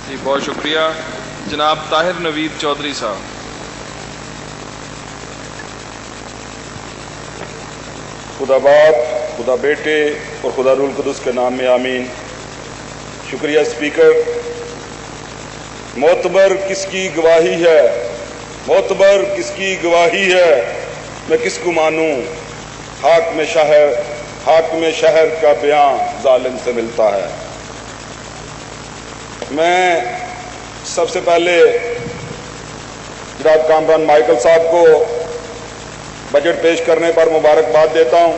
جی بہت شکریہ جناب طاہر نوید چودھری صاحب۔ خدا باپ، خدا بیٹے اور خدا روح القدس کے نام میں آمین۔ شکریہ اسپیکر۔ معتبر کس کی گواہی ہے، معتبر کس کی گواہی ہے، میں کس کو مانوں؟ حاکم شہر کا بیان ظالم سے ملتا ہے۔ میں سب سے پہلے جناب کامران مائیکل صاحب کو بجٹ پیش کرنے پر مبارکباد دیتا ہوں،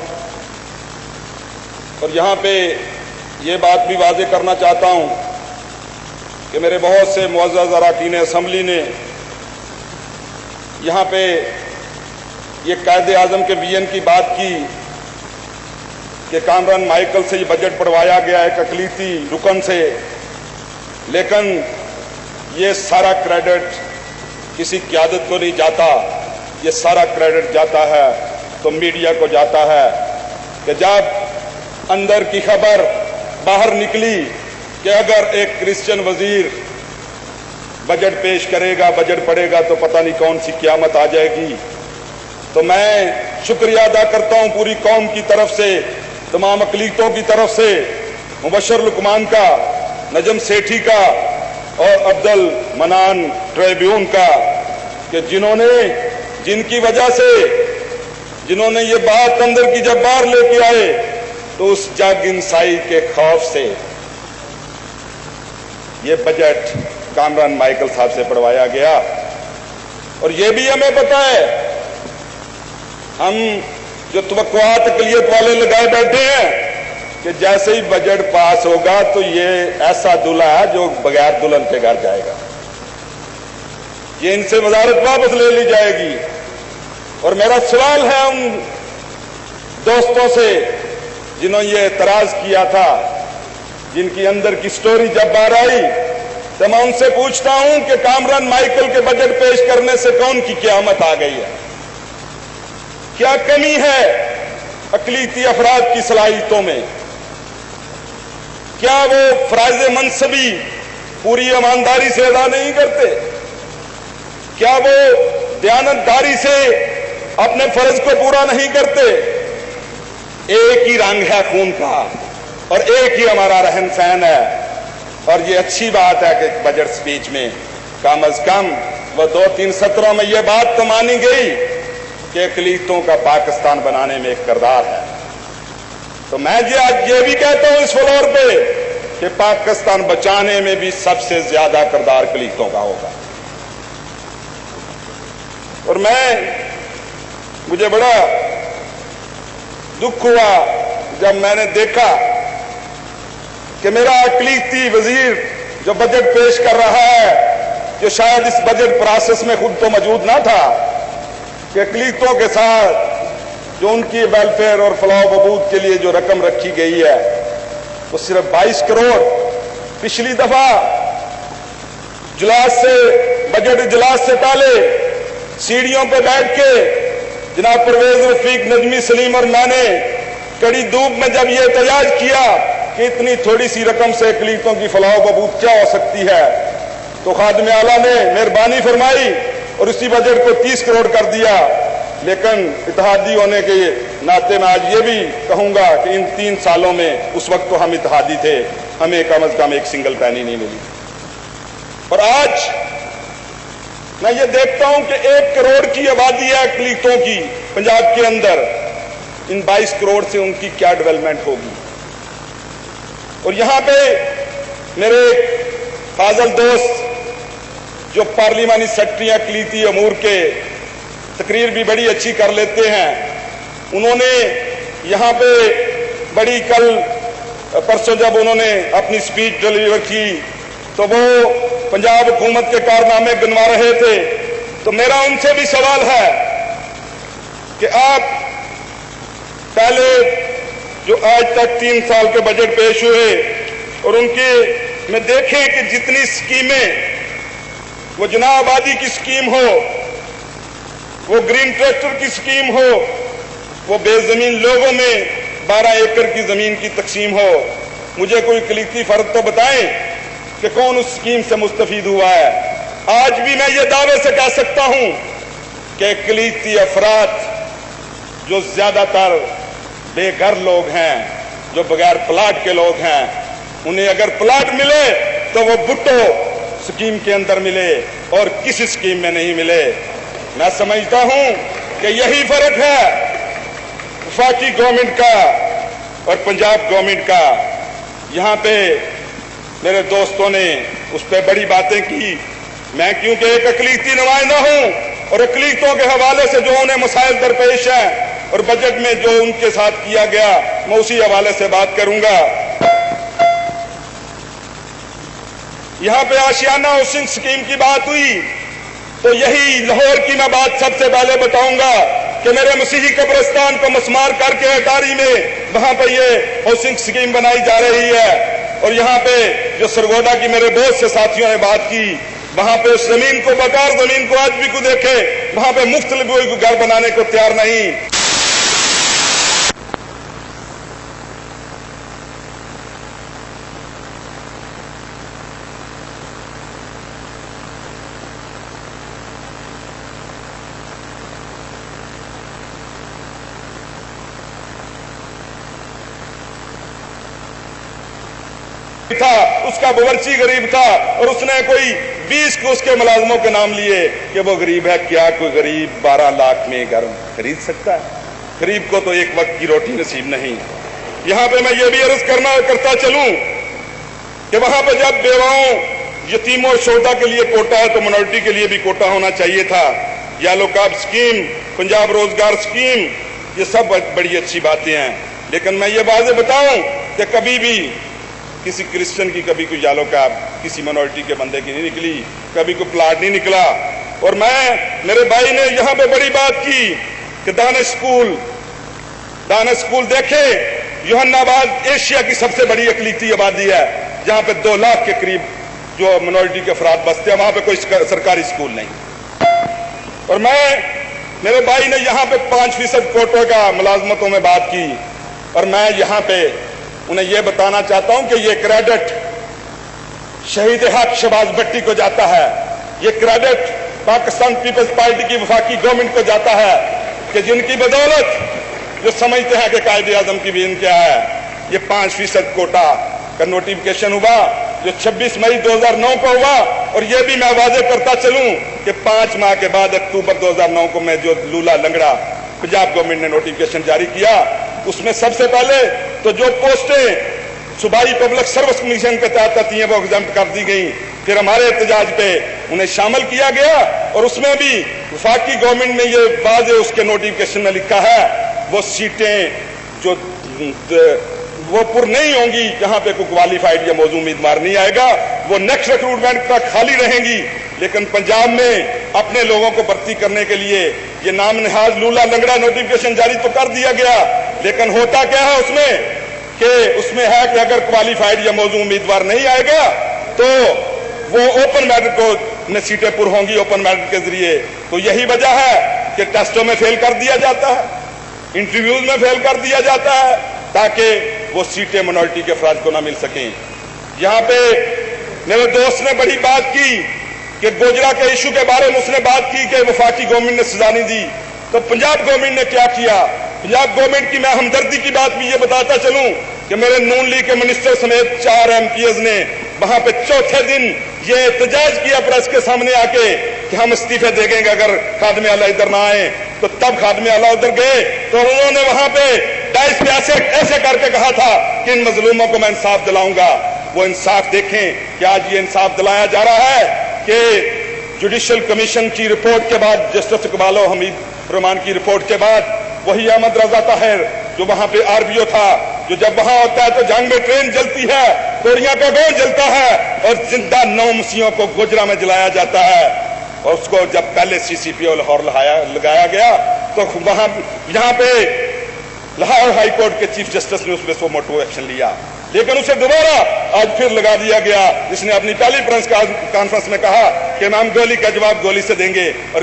اور یہاں پہ یہ بات بھی واضح کرنا چاہتا ہوں کہ میرے بہت سے معزز اراکین اسمبلی نے یہاں پہ یہ قائد اعظم کے ویژن کی بات کی کہ کامران مائیکل سے یہ بجٹ پڑھوایا گیا ایک اقلیتی رکن سے، لیکن یہ سارا کریڈٹ کسی قیادت کو نہیں جاتا، یہ سارا کریڈٹ جاتا ہے تو میڈیا کو جاتا ہے کہ جب اندر کی خبر باہر نکلی کہ اگر ایک کرسچن وزیر بجٹ پیش کرے گا، بجٹ پڑھے گا تو پتہ نہیں کون سی قیامت آ جائے گی۔ تو میں شکریہ ادا کرتا ہوں پوری قوم کی طرف سے، تمام اقلیتوں کی طرف سے، مبشر لقمان کا، نجم سیٹھی کا اور عبد المنان ٹریبیون کا، کہ جن کی وجہ سے جنہوں نے یہ بات اندر کی جب باہر لے کے آئے تو اس جگ انسائی کے خوف سے یہ بجٹ کامران مائیکل صاحب سے پڑھوایا گیا۔ اور یہ بھی ہمیں پتہ ہے، ہم جو توقعات اقلیت والے لگائے بیٹھے ہیں کہ جیسے ہی بجٹ پاس ہوگا تو یہ ایسا دلہا ہے جو بغیر دلہن کے گھر جائے گا، یہ ان سے وزارت واپس لے لی جائے گی۔ اور میرا سوال ہے ان دوستوں سے جنہوں نے یہ اعتراض کیا تھا، جن کی اندر کی سٹوری جب باہر آئی، تو میں ان سے پوچھتا ہوں کہ کامران مائیکل کے بجٹ پیش کرنے سے کون کی قیامت آ گئی ہے؟ کیا کمی ہے اقلیتی افراد کی صلاحیتوں میں؟ کیا وہ فرائض منصبی پوری ایمانداری سے ادا نہیں کرتے؟ کیا وہ دیانتداری سے اپنے فرض کو پورا نہیں کرتے؟ ایک ہی رنگ ہے خون کا اور ایک ہی ہمارا رہن سہن ہے، اور یہ اچھی بات ہے کہ بجٹ سپیچ میں کم از کم وہ 2-3 سطروں میں یہ بات تو مانی گئی کہ اقلیتوں کا پاکستان بنانے میں ایک کردار ہے۔ تو میں آج یہ بھی کہتا ہوں اس فلور پہ کہ پاکستان بچانے میں بھی سب سے زیادہ کردار اقلیتوں کا ہوگا۔ اور مجھے بڑا دکھ ہوا جب میں نے دیکھا کہ میرا اقلیتی وزیر جو بجٹ پیش کر رہا ہے، جو شاید اس بجٹ پروسیس میں خود تو موجود نہ تھا، کہ اقلیتوں کے ساتھ جو ان کی ویلفیئر اور فلاح و بہبود کے لیے جو رقم رکھی گئی ہے وہ صرف 22 کروڑ۔ پچھلی دفعہ بجٹ اجلاس سے پہلے سیڑھیوں پہ بیٹھ کے جناب پرویز رفیق، نجمی سلیم اور میں نے کڑی دھوپ میں جب یہ احتجاج کیا کہ اتنی تھوڑی سی رقم سے اقلیتوں کی فلاح و بہبود کیا ہو سکتی ہے، تو خادم اعلیٰ نے مہربانی فرمائی اور اسی بجٹ کو 30 کروڑ کر دیا۔ لیکن اتحادی ہونے کے ناطے میں آج یہ بھی کہوں گا کہ ان 3 سالوں میں، اس وقت تو ہم اتحادی تھے، ہمیں کم از کم ایک سنگل پینی نہیں ملی۔ اور آج میں یہ دیکھتا ہوں کہ 1 کروڑ کی آبادی ہے اقلیتوں کی پنجاب کے اندر، ان 22 کروڑ سے ان کی کیا ڈیولپمنٹ ہوگی؟ اور یہاں پہ میرے فاضل دوست جو پارلیمانی سیکرٹری اقلیتی امور کے تقریر بھی بڑی اچھی کر لیتے ہیں، انہوں نے یہاں پہ پرسوں جب انہوں نے اپنی سپیچ ڈلیور کی تو وہ پنجاب حکومت کے کارنامے گنوا رہے تھے۔ تو میرا ان سے بھی سوال ہے کہ آپ پہلے جو آج تک 3 سال کے بجٹ پیش ہوئے اور ان کے میں دیکھیں کہ جتنی سکیمیں، وہ جناح آبادی کی سکیم ہو، وہ گرین ٹریکٹر کی سکیم ہو، وہ بے زمین لوگوں میں 12 ایکڑ کی زمین کی تقسیم ہو، مجھے کوئی اقلیتی فرد تو بتائیں کہ کون اس اسکیم سے مستفید ہوا ہے۔ آج بھی میں یہ دعوے سے کہہ سکتا ہوں کہ اقلیتی افراد جو زیادہ تر بے گھر لوگ ہیں، جو بغیر پلاٹ کے لوگ ہیں، انہیں اگر پلاٹ ملے تو وہ بھٹو اسکیم کے اندر ملے اور کسی اسکیم میں نہیں ملے۔ میں سمجھتا ہوں کہ یہی فرق ہے وفاقی گورنمنٹ کا اور پنجاب گورنمنٹ کا۔ یہاں پہ میرے دوستوں نے اس پہ بڑی باتیں کی۔ میں کیونکہ ایک اقلیتی نمائندہ ہوں اور اقلیتوں کے حوالے سے جو انہیں مسائل درپیش ہیں اور بجٹ میں جو ان کے ساتھ کیا گیا، میں اسی حوالے سے بات کروں گا۔ یہاں پہ آشیانہ ہاؤسنگ اسکیم کی بات ہوئی تو یہی لاہور کی میں بات سب سے پہلے بتاؤں گا کہ میرے مسیحی قبرستان کو مسمار کر کے اٹاری میں وہاں پہ یہ ہاؤسنگ اسکیم بنائی جا رہی ہے، اور یہاں پہ جو سرگودا کی میرے بہت سے ساتھیوں نے بات کی، وہاں پہ اس زمین کو بکار زمین کو آج بھی کو دیکھے وہاں پہ مختلف گھر بنانے کو تیار نہیں۔ تھا اس کا باورچی غریب تھا اور اس نے کوئی 20 کو اس کے ملازموں کے نام لیے کہ وہ غریب ہے۔ کیا کوئی غریب 12 لاکھ میں گھر خرید سکتا ہے؟ غریب کو تو ایک وقت کی روٹی نصیب نہیں۔ یہاں پہ میں یہ بھی عرض کرتا چلوں کہ وہاں پہ جب بیواؤں، یتیموں اور شہداء کے لیے کوٹا ہے تو منورٹی کے لیے بھی کوٹا ہونا چاہیے تھا۔ یالو کارڈ اسکیم، پنجاب روزگار اسکیم، یہ سب بڑی اچھی باتیں ہیں، لیکن میں یہ واضح بتاؤں کہ کبھی بھی کسی کرسچن کی کبھی کوئی یالو کارڈ کسی منورٹی کے بندے کی نہیں نکلی، کبھی کوئی پلاٹ نہیں نکلا۔ اور میرے بھائی نے یہاں پہ بڑی بات کی کہ دانش اسکول دیکھیں، یوحنا آباد ایشیا کی سب سے بڑی اقلیتی آبادی ہے، جہاں پہ 2 لاکھ کے قریب جو منورٹی کے افراد بستے ہیں، وہاں پہ کوئی سرکاری اسکول نہیں۔ اور میرے بھائی نے یہاں پہ 5% کوٹے کا ملازمتوں میں بات کی، اور میں یہاں پہ انہیں یہ بتانا چاہتا ہوں کہ یہ کریڈٹ شہید حق شہباز بھٹی کو جاتا ہے، یہ کریڈٹ پاکستان پیپلز پارٹی کی وفاقی گورنمنٹ کو جاتا ہے کہ جن کی بدولت جو سمجھتے ہیں کہ قائد اعظم کی بھی کیا ہے، یہ 5% کوٹا کا نوٹیفکیشن ہوا جو 26 مئی 2009 کو ہوا۔ اور یہ بھی میں واضح کرتا چلوں کہ 5 ماہ کے بعد اکتوبر 2009 کو میں جو لولا لنگڑا پنجاب گورنمنٹ نے نوٹیفکیشن جاری کیا، اس میں سب سے پہلے تو جو پوسٹیں صوبائی پبلک سروس کمیشن کے تحت آتی ہیں وہ ایگزمپٹ کر دی گئیں، پھر ہمارے احتجاج پہ انہیں شامل کیا گیا، اور اس میں بھی وفاقی گورنمنٹ نے یہ واضح اس کے نوٹیفکیشن میں لکھا ہے وہ سیٹیں جو وہ پر نہیں ہوں گی جہاں پہ کوئی کوالیفائڈ یا موزوں امیدوار نہیں آئے گا، وہ نیکسٹ ریکروٹمنٹ تک خالی رہیں گی۔ لیکن پنجاب میں اپنے لوگوں کو بھرتی کرنے کے لیے یہ نام نہاد لولا لنگڑا نوٹیفکیشن جاری تو کر دیا گیا، لیکن ہوتا کیا ہے اس میں کہ اس میں ہے کہ اگر کوالیفائڈ یا موزوں امیدوار نہیں آئے گا تو وہ اوپن میرٹ کو میں سیٹیں پر ہوں گی اوپن میرٹ کے ذریعے۔ تو یہی وجہ ہے کہ ٹیسٹوں میں فیل کر دیا جاتا ہے، انٹرویوز میں فیل کر دیا جاتا ہے تاکہ وہ سیٹیں منورٹی کے افراد کو نہ مل سکیں۔ یہاں پہ میرے دوست نے بڑی بات کی کہ گوجرا کے ایشو کے بارے میں اس نے بات کی کہ وفاقی گورنمنٹ نے سزا نہیں دی، تو پنجاب گورنمنٹ نے کیا کیا؟ پنجاب گورنمنٹ کی میں ہمدردی کی بات بھی یہ بتاتا چلوں کہ میرے نون لیگ کے منسٹر سمیت 4 MPs نے وہاں پہ چوتھے دن یہ احتجاج کیا پریس کے سامنے آ کے کہ ہم استعفے دے گے اگر خادم اعلیٰ ادھر نہ آئے، تو تب خادم اعلیٰ ادھر گئے تو انہوں نے وہاں پہ ڈائس پہ ایسے کر کے کہا تھا کہ ان مظلوموں کو میں انصاف دلاؤں گا۔ وہ انصاف دیکھیں کہ آج یہ انصاف دلایا جا رہا ہے کہ جوڈیشل کمیشن کی رپورٹ کے بعد، جسٹس اقبال و حمید رحمان کی رپورٹ کے بعد، وہی احمد رضا طاہر جو وہاں پہ RBO تھا، جو جب وہاں ہوتا ہے تو جنگ میں ٹرین جلتی ہے، کوریاں کا گاؤں جلتا ہے، اور زندہ 9 مسیحوں کو گوجرا میں جلایا جاتا ہے۔ اور اس کو جب پہلے CCPO لاہور لگایا گیا تو وہاں یہاں پہ لاہور ہائی کورٹ کے چیف جسٹس نے اس پہ سو موٹو ایکشن لیا، لیکن اسے دوبارہ آج پھر لگا دیا گیا، جس نے اپنی پہلی پریس کانفرنس میں کہا کہ ہم گولی کا جواب گولی سے دیں گے، اور